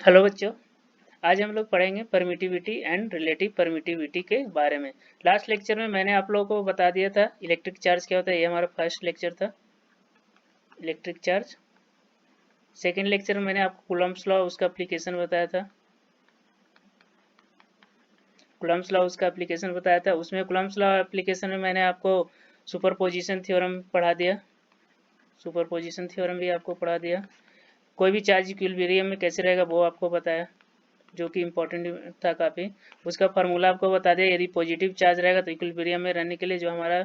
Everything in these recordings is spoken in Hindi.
हेलो बच्चों। आज हम लोग पढ़ेंगे परमिटिविटी एंड रिलेटिव परमिटिविटी के बारे में। लास्ट लेक्चर में मैंने आप लोगों को बता दिया था इलेक्ट्रिक चार्ज क्या होता है। ये हमारा फर्स्ट लेक्चर था, इलेक्ट्रिक चार्ज। सेकेंड लेक्चर में मैंने आपको कूलम्ब्स लॉ उसका एप्लीकेशन बताया था। कूलम्ब्स लॉ उसका एप्लीकेशन बताया था। उसमें कूलम्ब्स लॉ एप्लीकेशन में मैंने आपको सुपरपोजिशन थ्योरम पढ़ा दिया। सुपरपोजिशन थ्योरम भी आपको पढ़ा दिया। कोई भी चार्ज इक्विलिब्रियम में कैसे रहेगा वो आपको बताया, जो कि इम्पोर्टेंट था काफ़ी। उसका फार्मूला आपको बता दिया। यदि पॉजिटिव चार्ज रहेगा तो इक्विलिब्रियम में रहने के लिए जो हमारा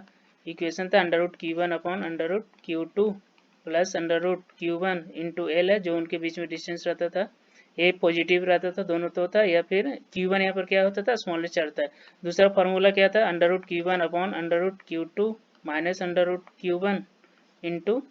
इक्वेशन था √Q1 upon √Q2 plus √Q1 into L है, जो उनके बीच में डिस्टेंस रहता था। ए पॉजिटिव रहता था दोनों तो था, या फिर Q1 यहाँ पर क्या होता था, स्मॉलेस्ट चार्ज था। दूसरा फार्मूला क्या था, √Q1 upon √Q2 minus √Q1 into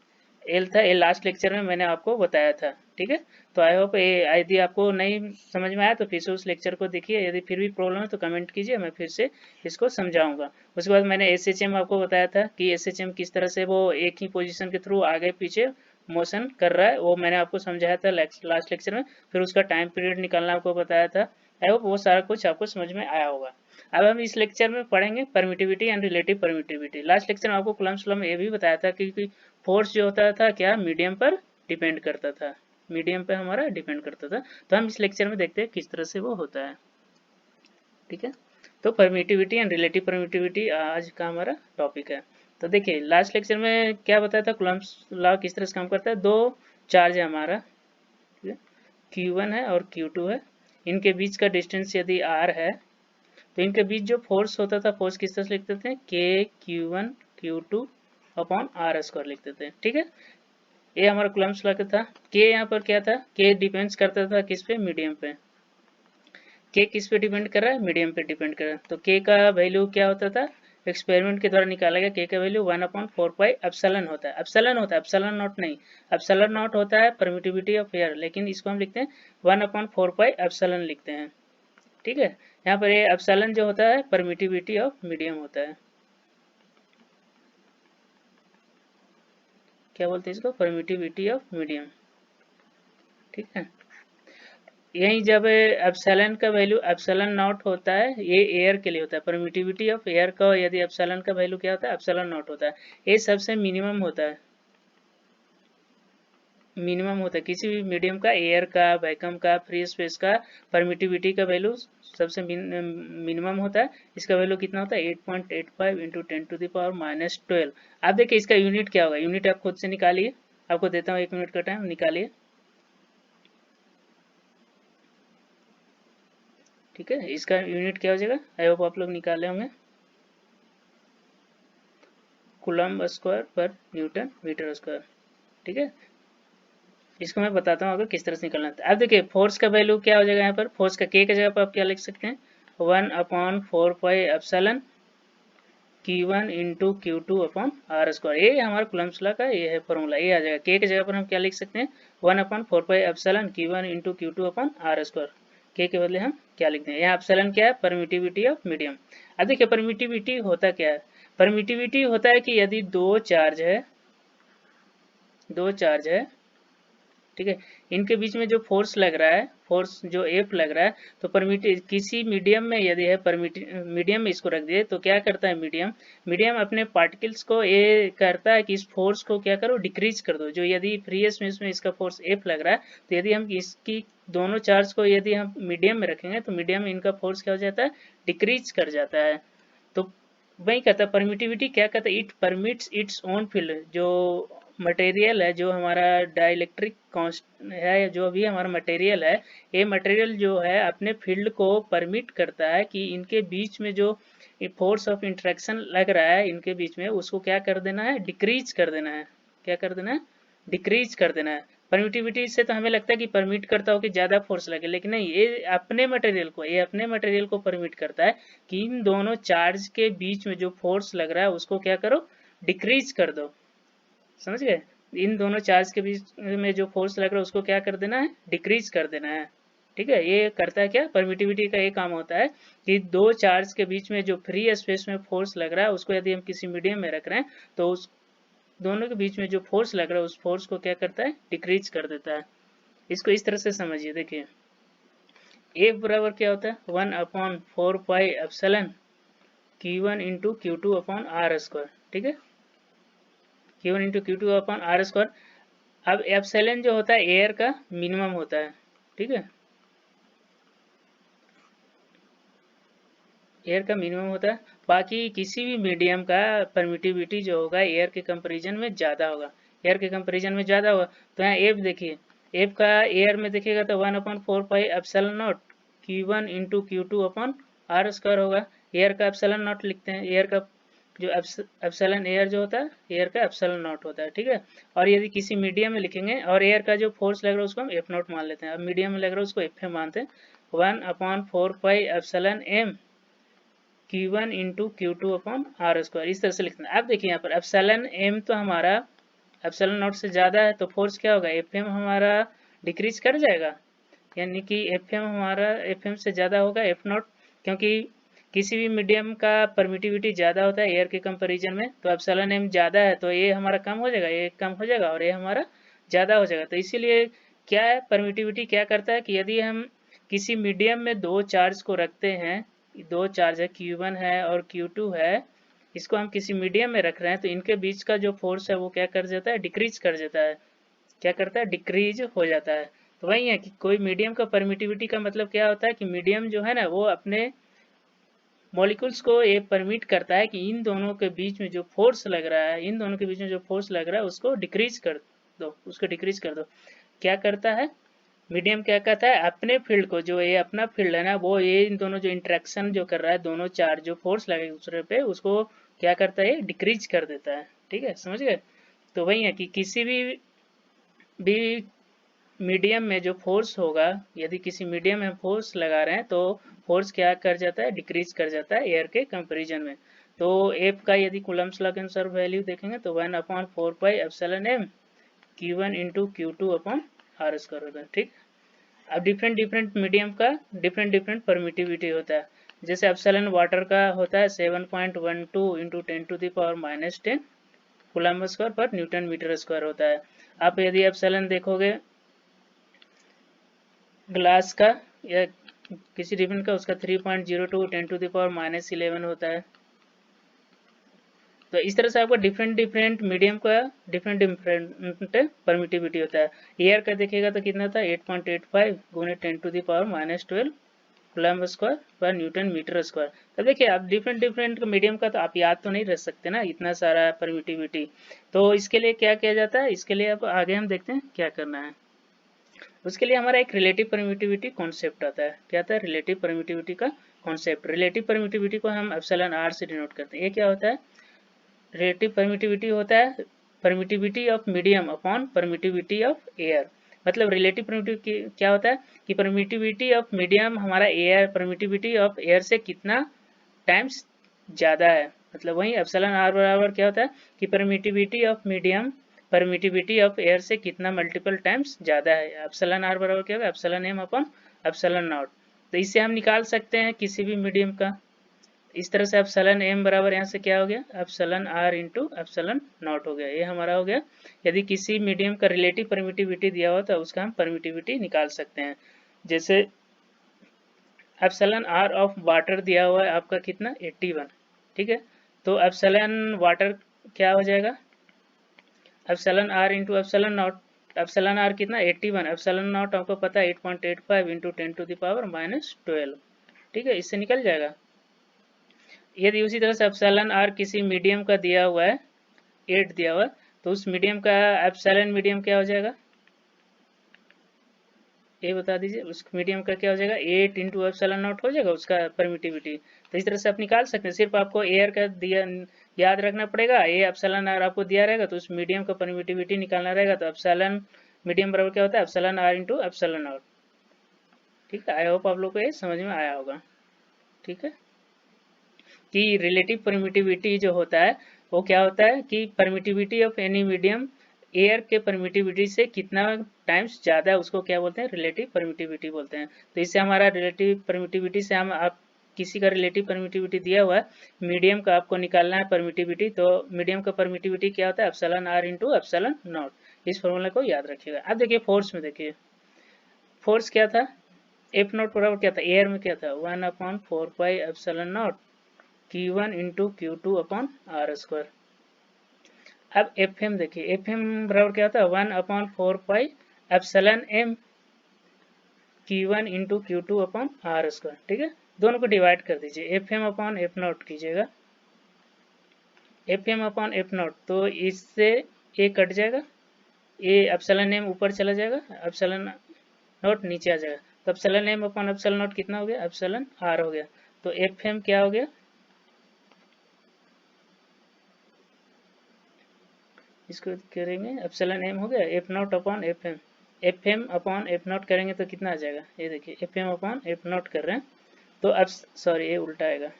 L था। ये लास्ट लेक्चर में मैंने आपको बताया था। ठीक है, तो आई होप ये यदि आपको नहीं समझ में आया तो फिर से उस लेक्चर को देखिए। यदि फिर भी प्रॉब्लम है तो कमेंट कीजिए, मैं फिर से इसको समझाऊंगा। उसके बाद मैंने SHM आपको बताया था कि SHM किस तरह से वो एक ही पोजीशन के थ्रू आगे पीछे मोशन कर रहा है, वो मैंने आपको समझाया था लास्ट लेक्चर में। फिर उसका टाइम पीरियड निकालना आपको बताया था। आई होप वो सारा कुछ आपको समझ में आया होगा। अब हम इस लेक्चर में पढ़ेंगे permittivity and relative permittivity. Last lecture में आपको कूलम्ब्स लॉ में ये भी बताया था कि फोर्स जो होता था क्या, मीडियम पर डिपेंड करता था। मीडियम पे हमारा डिपेंड करता था। तो हम इस लेक्चर में देखते हैं किस तरह से वो होता है। ठीक है, तो परमिटिविटी एंड रिलेटिव परमिटिविटी आज का हमारा टॉपिक है। तो देखिए लास्ट लेक्चर में क्या बताया था, कूलम्ब्स लॉ किस तरह से काम करता है। दो चार्ज है हमारा, ठीक है, Q1 है और Q2 है। इनके बीच का डिस्टेंस यदि R है तो इनके बीच जो फोर्स होता था, फोर्स किस तरह से लिखते थे, K Q1 Q2 upon R square लिखते थे। ठीक है, ये हमारा कूलम्ब्स लॉ का था। के यहाँ पर क्या था, के डिपेंड्स करता था किस पे, मीडियम पे। के किस पे डिपेंड कर रहा है, मीडियम पे डिपेंड कर रहा है। तो के का वैल्यू क्या होता था, एक्सपेरिमेंट के द्वारा निकाला गया। के का वैल्यू 1/4 पाई एप्सिलॉन होता है। एप्सिलॉन होता है, एप्सिलॉन नॉट नहीं। एप्सिलॉन नॉट होता है परमिटिविटी ऑफ एयर, लेकिन इसको हम लिखते हैं 1/4 पाई एप्सिलॉन लिखते हैं। ठीक है, यहाँ पर ये एप्सिलॉन जो होता है परमिटिविटी ऑफ मीडियम होता है। क्या बोलते हैं इसको, परमिटिविटी ऑफ मीडियम। ठीक है, यही जब एप्सिलॉन का वैल्यू एप्सिलॉन नॉट होता है, ये एयर के लिए होता है। परमिटिविटी ऑफ एयर का यदि एप्सिलॉन का वैल्यू क्या होता है, एप्सिलॉन नॉट होता है। ये सबसे मिनिमम होता है, मिनिमम होता है किसी भी मीडियम का, एयर का, वैक्यूम का, फ्री स्पेस का। परमिटिविटी का वैल्यू सबसे मिनिमम होता है। इसका वैल्यू कितना होता है, 8.85 इंटू 10⁻⁻12। आप देखिए इसका यूनिट क्या होगा, यूनिट आप खुद से निकालिए। आपको देता हूँ 1 मिनट का टाइम, निकालिए। ठीक है, इसका यूनिट क्या हो जाएगा, आई होप आप लोग निकाले होंगे। कूलम्ब स्क्वायर पर न्यूटन मीटर स्क्वायर। ठीक है, इसको मैं बताता हूँ अगर किस तरह से निकलना है। अब देखिए फोर्स का वैल्यू क्या हो जाएगा, यहाँ पर फोर्स का के जगह पर आप क्या लिख सकते हैं, 1/4 pi epsilon Q1 into Q2 upon R square. ये हमारा कूलम्ब्स लॉ का ये है फॉर्मूला, ये आ जाएगा। के जगह पर हम क्या लिख सकते हैं, 1/4 pi epsilon Q1 into Q2 upon R square. के बदले हम क्या लिखते हैं, यहाँ एप्सिलॉन क्या है, परमिटिविटी ऑफ मीडियम। अब देखिए परमिटिविटी होता क्या है, परमिटिविटी होता है कि यदि दो चार्ज है, ठीक है, इनके बीच में जो फोर्स लग रहा है, फोर्स जो एफ लग रहा है, तो परमिट किसी मीडियम में यदि है, मीडियम में इसको रख दिए तो क्या करता है मीडियम, मीडियम अपने पार्टिकल्स को ये करता है कि इस फोर्स को क्या करो, डिक्रीज कर दो। जो यदि फ्री स्पेस में इसका फोर्स एफ लग रहा है, तो यदि हम इसकी दोनों चार्ज को यदि हम मीडियम में रखेंगे तो मीडियम में इनका फोर्स क्या हो जाता है, डिक्रीज कर जाता है। तो वही कहता है परमिटिविटी क्या कहता है, it permits its own field. जो मटेरियल है, जो हमारा डाइलेक्ट्रिक कांस्ट है, जो भी हमारा मटेरियल है, ये मटेरियल जो है अपने फील्ड को परमिट करता है कि इनके बीच में जो फोर्स ऑफ इंटरेक्शन लग रहा है इनके बीच में, उसको क्या कर देना है, डिक्रीज कर देना है। क्या कर देना है, डिक्रीज कर देना है। परमिटिविटी से तो हमें लगता है कि परमिट करता हो कि ज्यादा फोर्स लगे, लेकिन नहीं, ये अपने मटेरियल को परमिट करता है कि इन दोनों चार्ज के बीच में जो फोर्स लग रहा है उसको क्या करो, डिक्रीज कर दो। समझ गए, इन दोनों चार्ज के बीच में जो फोर्स लग रहा है उसको क्या कर देना है, डिक्रीज कर देना है। ठीक है, ये करता है क्या, परमिटिविटी का ये काम होता है कि दो चार्ज के बीच में जो फ्री स्पेस में फोर्स लग रहा है उसको यदि हम किसी मीडियम में रख रहे हैं तो उस दोनों के बीच में जो फोर्स लग रहा है उस फोर्स को क्या करता है, डिक्रीज कर देता है। इसको इस तरह से समझिए। देखिए F बराबर क्या होता है 1/4πε Q1 into Q2 upon R square, ठीक है, Q1 into Q2 upon R square. अब एप्सिलॉन जो होता है एयर का मिनिमम होता है, ठीक है, एयर का मिनिमम होता है। बाकी किसी भी मीडियम का परमिटिविटी जो होगा एयर के कंपैरिजन में ज़्यादा होगा, एयर के कंपैरिजन में ज़्यादा होगा। तो यहाँ एफ देखिए, एफ का एयर में देखिएगा तो 1/4πε0 Q1 into Q2 upon R square होगा। एयर का एप्सिलॉन नॉट लिखते हैं, एयर का जो एप्सिलॉन एयर जो होता है एयर का एप्सिलॉन नॉट होता है, ठीक है। और यदि किसी मीडियम में लिखेंगे और एयर का जो फोर्स लग रहा है उसको हम एफ नॉट मान लेते हैं, अब मीडियम में लग रहा है उसको एफ एम मानते हैं। 1/4πε Q1 into Q2 upon R square, इस तरह से लिखते हैं। अब देखिए यहाँ पर एप्सिलॉन एम तो हमारा एप्सिलॉन नॉट से ज़्यादा है, तो फोर्स क्या होगा एफ एम हमारा डिक्रीज कर जाएगा, यानी कि एफ एम हमारा एफ एम से ज़्यादा होगा एफ नॉट, क्योंकि किसी भी मीडियम का परमिटिविटी ज़्यादा होता है एयर के कंपैरिजन में, तो एप्सिलॉन एम ज़्यादा है तो ये हमारा कम हो जाएगा, ये कम हो जाएगा और ये हमारा ज़्यादा हो जाएगा। तो इसीलिए क्या है, परमिटिविटी क्या करता है कि यदि हम किसी मीडियम में दो चार्ज को रखते हैं, दो चार्ज है Q1 है और Q2 है, इसको हम किसी मीडियम में रख रहे हैं तो इनके बीच का जो फोर्स है वो क्या कर जाता है, डिक्रीज कर जाता है, क्या करता है, डिक्रीज हो जाता है। तो वही है कि कोई मीडियम का परमिटिविटी का मतलब क्या होता है कि मीडियम जो है ना वो अपने मॉलिक्यूल्स को ये परमिट करता है कि इन दोनों के बीच में जो फोर्स लग रहा है, इन दोनों के बीच में जो फोर्स लग रहा है उसको डिक्रीज कर दो, उसको डिक्रीज कर दो। क्या करता है मीडियम, क्या कहता है अपने फील्ड को, जो ये अपना फील्ड है ना वो ये इन दोनों जो इंटरेक्शन जो कर रहा है, दोनों चार्ज जो फोर्स लगे दूसरे पे उसको क्या करता है डिक्रीज कर देता है, ठीक है, समझ गए। तो वही है कि किसी भी मीडियम में जो फोर्स होगा, यदि किसी मीडियम में फोर्स लगा रहे हैं तो फोर्स क्या कर जाता है, डिक्रीज कर जाता है एयर के कंपैरिजन में। तो एफ का यदि कूलम्ब्स लॉ के अनुसार वैल्यू देखेंगे तो 1/4πε Q1 into Q2 upon R square होता है, ठीक। अब डिफरेंट डिफरेंट मीडियम का डिफरेंट डिफरेंट परमिटिविटी होता है। जैसे एप्सिलॉन वाटर का होता है 7.12 इंटू 10⁻⁻10 कूलम्ब स्क्वायर पर न्यूटन मीटर स्क्वायर होता है। आप यदि एप्सिलॉन देखोगे ग्लास का या किसी डिफरेंट का, उसका 3.02 10⁻⁻11 होता है। तो इस तरह से आपका डिफरेंट डिफरेंट मीडियम का डिफरेंट डिफरेंट परमिटिविटी होता है। एयर का देखिएगा तो कितना था 8.85 गुने 10⁻⁻12 कूलम्ब स्क्वायर पर न्यूटन मीटर स्क्वायर। तब देखिए आप डिफरेंट डिफरेंट मीडियम का तो आप याद तो नहीं रख सकते ना इतना सारा परमिटिविटी। तो इसके लिए क्या किया जाता है, इसके लिए अब आगे हम देखते हैं क्या करना है। उसके लिए हमारा एक रिलेटिव परमिटिविटी कॉन्सेप्ट आता है। क्या आता है, रिलेटिव परमिटिविटी का कॉन्सेप्ट। रिलेटिव परमिटिविटी को हम एप्सिलॉन आर से डिनोट करते हैं। ये क्या होता है, रिलेटिव परमिटिविटी होता है permittivity of medium upon permittivity of air. मतलब रिलेटिव परमिटिविटी क्या होता है कि परमिटिविटी ऑफ मीडियम हमारा एयर परमिटिविटी ऑफ एयर से कितना टाइम्स ज़्यादा है। मतलब वही एप्सिलॉन आर बराबर क्या होता है कि permittivity of medium permittivity of air से कितना मल्टीपल टाइम्स ज़्यादा है। एप्सिलॉन आर बराबर क्या होगा epsilon M upon epsilon naught. तो इससे हम निकाल सकते हैं किसी भी मीडियम का। इस तरह से एप्सिलॉन एम बराबर यहाँ से क्या हो गया epsilon R into epsilon naught हो गया, ये हमारा हो गया। यदि किसी मीडियम का रिलेटिव परमिटिविटी दिया हो तो उसका हम परमिटिविटी निकाल सकते हैं। जैसे एप्सिलॉन आर ऑफ वाटर दिया हुआ है आपका कितना 81, ठीक है। तो एप्सिलॉन वाटर क्या हो जाएगा epsilon R into epsilon naught. Epsilon R कितना 81, एप्सिलॉन नॉट आपको पता है 8.85 इंटू 10⁻⁻12, ठीक है, इससे निकल जाएगा। यदि उसी तरह से एप्सिलॉन आर किसी मीडियम का दिया हुआ है 8 दिया हुआ है तो उस मीडियम का एप्सिलॉन मीडियम क्या हो जाएगा ये बता दीजिए, उस मीडियम का क्या हो जाएगा 8 इंटू एप्सिलॉन नॉट हो जाएगा उसका परमिटिविटी। तो इस तरह से आप निकाल सकते हैं। सिर्फ आपको एयर का दिया याद रखना पड़ेगा, ये एप्सिलॉन आर आपको दिया रहेगा तो उस मीडियम का परमिटिविटी निकालना रहेगा। तो एप्सिलॉन मीडियम बराबर क्या होता है epsilon R into epsilon naught, ठीक है। आई होप आप लोग को ये समझ में आया होगा, ठीक है। कि रिलेटिव परमिटिविटी जो होता है वो क्या होता है कि permittivity of any medium air के परमिटिविटी से कितना टाइम्स ज़्यादा है उसको क्या बोलते हैं रिलेटिव परमिटिविटी बोलते हैं। तो इससे हमारा रिलेटिव परमिटिविटी से हम आप किसी का रिलेटिव परमिटिविटी दिया हुआ है मीडियम का आपको निकालना है परमिटिविटी, तो मीडियम का परमिटिविटी क्या होता है epsilon R into epsilon naught. इस फॉर्मूला को याद रखिएगा। अब देखिए फोर्स में देखिए फोर्स क्या था एफ नॉट बराबर क्या था, एयर में क्या था 1/4πε0 Q1 into Q2 upon R square. अब एफ एम देखिए, एफ एम बराबर क्या होता है 1/4πε Q1 into Q2 upon R square. ठीक है, दोनों को डिवाइड कर दीजिए, F M upon F not कीजिएगा, F M upon F not, तो इससे ए कट जाएगा, ए एप्सिलॉन एम ऊपर चला जाएगा, एप्सिलॉन नॉट नीचे आ जाएगा, तो epsilon M upon epsilon naught कितना हो गया, एप्सिलॉन आर हो गया। तो एफ एम क्या हो गया, इसको करेंगे एप्सिलॉन एम हो गया, F not upon F M, F M upon F naught करेंगे तो कितना आ जाएगा, ये देखिए F M upon F naught कर रहे हैं तो अब सॉरी ये उल्टा आएगा,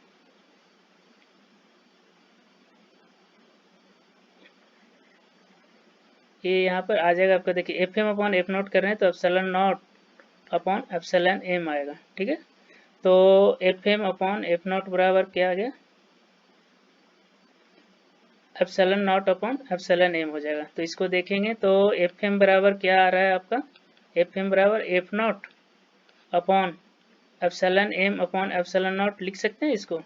ये यहाँ पर आ जाएगा आपका, देखिए F M upon F naught कर रहे हैं तो epsilon naught upon epsilon M आएगा। ठीक है, तो F M upon F naught बराबर क्या आ गया, epsilon naught upon epsilon M हो जाएगा। तो इसको देखेंगे तो एफ एम बराबर क्या आ रहा है आपका, एफ एम बराबर F not upon epsilon M upon epsilon naught लिख सकते हैं इसको,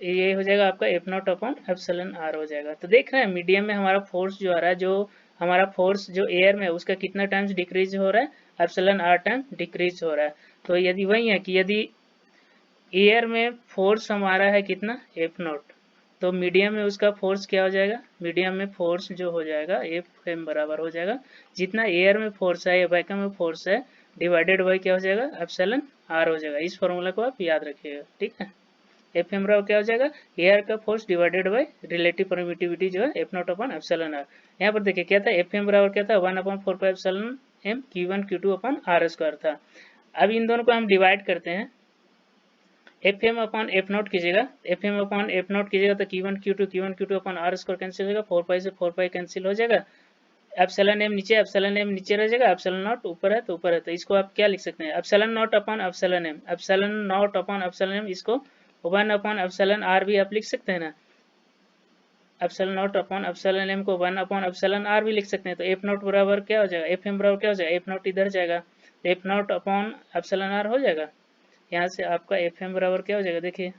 ये हो जाएगा आपका F not upon epsilon R हो जाएगा। तो देख रहे हैं मीडियम में हमारा फोर्स जो आ रहा है, जो हमारा फोर्स जो एयर में है उसका कितना टाइम्स डिक्रीज हो रहा है, एप्सिलॉन आर टाइम डिक्रीज हो रहा है। तो यदि वही है कि यदि एयर में फोर्स हमारा है कितना एफ नॉट, तो मीडियम में उसका फोर्स क्या हो जाएगा, मीडियम में फोर्स जो हो जाएगा एफ एम बराबर हो जाएगा जितना एयर में फोर्स है या वैक्यूम में फोर्स है डिवाइडेड बाई क्या हो जाएगा, एप्सिलॉन आर हो जाएगा। इस फॉर्मूला को आप याद रखिएगा। ठीक है, एफ एम बराबर क्या हो जाएगा, एयर का force divided by relative permittivity जो है F not upon epsilon R. यहाँ पर देखिए क्या था, एफ एम बराबर क्या था 1/4πε M Q1 Q2 upon R square था। अब इन दोनों को हम डिवाइड करते हैं, F M upon F not कीजिएगा, F M upon F not कीजिएगा तो Q1 Q2 upon R square cancel हो जाएगा, 4 से 4 कैंसिल हो जाएगा, एप्सिलॉन एम नीचे, एप्सिलॉन एम नीचे रह जाएगा, एप्सिलॉन नॉट ऊपर है तो ऊपर है, तो इसको आप क्या लिख सकते हैं, epsilon naught upon epsilon M, epsilon naught upon epsilon M, इसको 1 अपॉन एप्सिलॉन आर भी आप लिख सकते हैं ना, epsilon naught upon epsilon M को 1 अपॉन एप्सिलॉन आर भी लिख सकते हैं। तो एफ नॉट बराबर क्या हो जाएगा, एफ एम बराबर क्या हो जाएगा, एफ नॉट इधर जाएगा, F not upon epsilon R हो जाएगा, यहाँ से आपका एफ एम बराबर क्या हो जाएगा, देखिए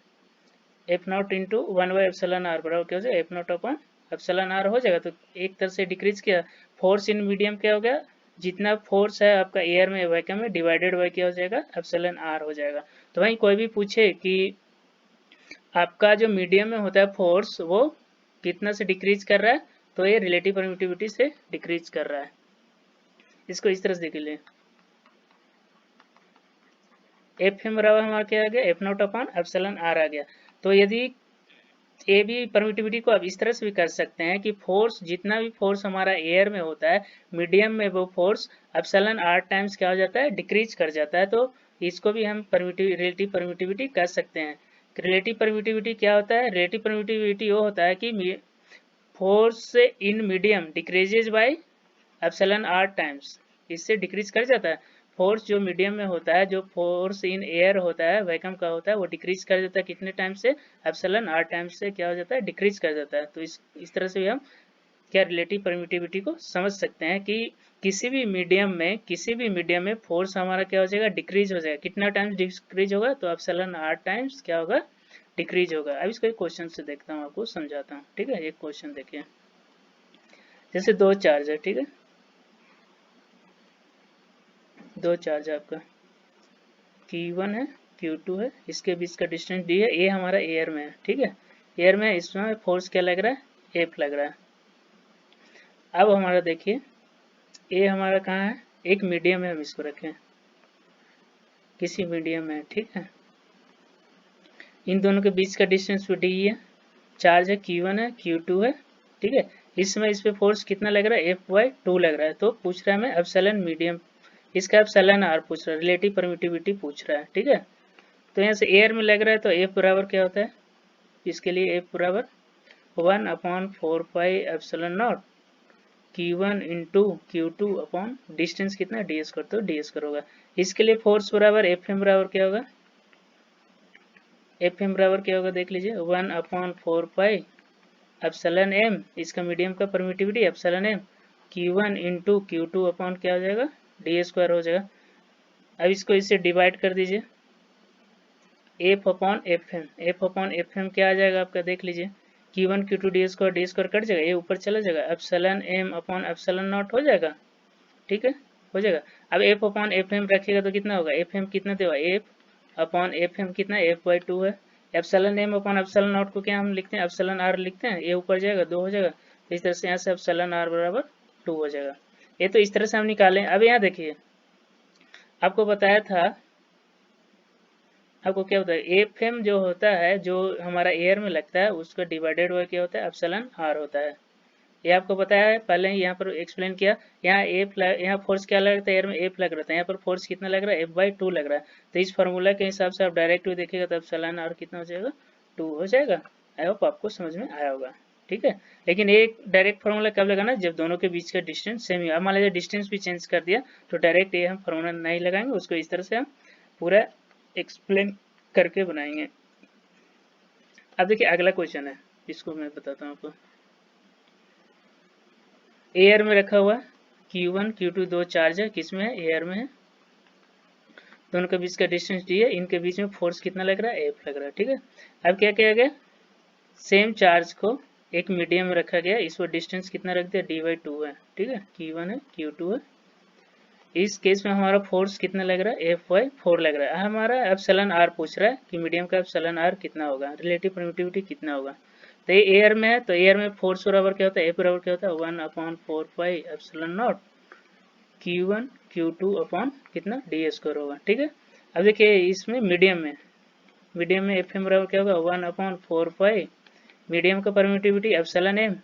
एफ नॉट इंटू 1/एप्सिलॉन आर बराबर क्या हो जाएगा, F not upon epsilon R हो जाएगा। तो एक तरह से डिक्रीज किया, फोर्स इन मीडियम क्या हो गया, जितना फोर्स है आपका एयर में वैक्यूम में डिवाइडेड बाय क्या हो जाएगा, एप्सिलॉन आर हो जाएगा। तो वहीं कोई भी पूछे कि आपका जो मीडियम में होता है फोर्स वो कितना से डिक्रीज कर रहा है, तो ये रिलेटिव परमिटिविटी से डिक्रीज कर रहा है। इसको इस तरह से देख लीजिए, एफ एम बराबर हमारा क्या आ गया, F not upon epsilon R आ गया। तो यदि ये भी परमिटिविटी को आप इस तरह से भी कर सकते हैं कि फोर्स जितना भी फोर्स हमारा एयर में होता है मीडियम में वो फोर्स एप्सिलॉन आर टाइम्स क्या हो जाता है, डिक्रीज कर जाता है। तो इसको भी हम रिलेटिव परमिटिविटी कर सकते हैं। रिलेटिव परमिटिविटी क्या होता है, रिलेटिव परमिटिविटी वो होता है कि force in medium decreases by epsilon R times, इससे डिक्रीज कर जाता है। फोर्स जो मीडियम में होता है, जो फोर्स इन एयर होता है वैक्यूम का होता है, वो डिक्रीज कर जाता है कितने टाइम से, एप्सिलॉन आर टाइम्स से क्या हो जाता है, डिक्रीज कर जाता है। तो इस तरह से भी हम क्या रिलेटिव परमिटिविटी को समझ सकते हैं कि किसी भी मीडियम में फोर्स हमारा क्या हो जाएगा, डिक्रीज हो जाएगा। कितना टाइम्स डिक्रीज होगा, तो एप्सिलॉन आर टाइम्स क्या होगा, डिक्रीज होगा। अब इसको एक क्वेश्चन से देखता हूँ, आपको समझाता हूँ। ठीक है, एक क्वेश्चन देखिए, जैसे दो चार्ज है, ठीक है, दो चार्ज है आपका Q1 है Q2 है, इसके बीच का डिस्टेंस D है, ये हमारा एयर में है। ठीक है, एयर में इसमें फोर्स क्या लग रहा है, F लग रहा है। अब हमारा देखिए ये हमारा कहाँ है, एक मीडियम में हम इसको रखें, किसी मीडियम में। ठीक है, इन दोनों के बीच का डिस्टेंस D है, चार्ज है Q1 है Q2 है। ठीक है, इसमें इस पे फोर्स कितना लग रहा है, F/2 लग रहा है। तो पूछ रहा है हमें एप्सिलॉन मीडियम, इसका एप्सिलॉन आर पूछ रहा है, रिलेटिव परमिटिविटी पूछ रहा है। ठीक है, तो यहाँ से एयर में लग रहा है तो F बराबर क्या होता है, इसके लिए F बराबर 1/4πε0 Q1 into Q2 upon distance कितना है, ds कर, तो ds कर होगा। इसके लिए फोर्स बराबर Fm बराबर क्या होगा, Fm बराबर क्या होगा देख लीजिए, 1/4πε0, इसका मीडियम का permittivity epsilon m Q1 into Q2 upon क्या हो जाएगा, ds स्क्वायर हो जाएगा। अब इसको इससे डिवाइड कर दीजिए, F upon F M, F upon F M क्या आ जाएगा आपका, देख लीजिए, Q1 Q2 D square cut जाएगा, ये ऊपर चला जाएगा, epsilon M upon epsilon naught हो जाएगा, ठीक है, हो जाएगा। अब एफ अपॉन एफ एम रखिएगा तो कितना होगा, एफ एम कितना देगा, एफ अपॉन एफ एम कितना, एफ बाई 2 है। Epsilon M upon epsilon naught को क्या हम लिखते हैं, एप्सिलॉन आर लिखते हैं, ये ऊपर जाएगा 2 हो जाएगा, तो इस तरह से यहाँ से एप्सिलॉन आर बराबर 2 हो जाएगा। ये तो इस तरह से हम निकालें। अब यहाँ देखिए, आपको बताया था, आपको क्या होता है, एफ एम जो होता है, जो हमारा एयर में लगता है, उसका डिवाइडेड हुआ क्या होता है, एप्सिलॉन आर होता है। ये आपको बताया है, पहले ही यहाँ पर एक्सप्लेन किया। यहाँ यहाँ फोर्स क्या लग रहा था, एयर में एफ लग रहा था, यहाँ पर फोर्स कितना लग रहा है, एफ बाई 2 लग रहा है। तो इस फार्मूला के हिसाब से आप डायरेक्ट देखिएगा तो एप्सिलॉन आर कितना हो जाएगा, 2 हो जाएगा। आई होप आपको समझ में आया होगा, ठीक है। लेकिन एक डायरेक्ट फार्मूला कब लगाना, जब दोनों के बीच का डिस्टेंस सेम ही। अब मान लीजिए डिस्टेंस भी चेंज कर दिया तो डायरेक्ट ये हम फार्मूला नहीं लगाएंगे, उसको इस तरह से हम पूरा एक्सप्लेन करके बनाएंगे। अब देखिए अगला क्वेश्चन है, इसको मैं बताता हूँ आपको। एयर में रखा हुआ Q1 Q2 दो चार्ज है, किसमें है, एयर में है, दोनों के बीच का डिस्टेंस डी है, इनके बीच में फोर्स कितना लग रहा है, एफ लग रहा है, ठीक है। अब क्या किया गया, सेम चार्ज को एक मीडियम में रखा गया, इस पर डिस्टेंस कितना रख दिया, डी बाई 2 है, ठीक है, Q1 है Q2 है। इस केस में हमारा फोर्स कितना लग रहा है, एफ बाई 4 लग रहा है। हमारा एप्सिलॉन आर पूछ रहा है कि मीडियम का एप्सिलॉन आर कितना होगा, रिलेटिव परमिटिविटी कितना होगा। तो ये एयर में है, तो एयर में फोर्स बराबर क्या होता है, एफ बराबर क्या होता है, 1/4 epsilon not Q1 Q2 upon कितना, डी स्क्वायर होगा, ठीक है। अब देखिए इसमें मीडियम में एफ एम बराबर क्या होगा, 1/4 मीडियम का permittivity epsilon M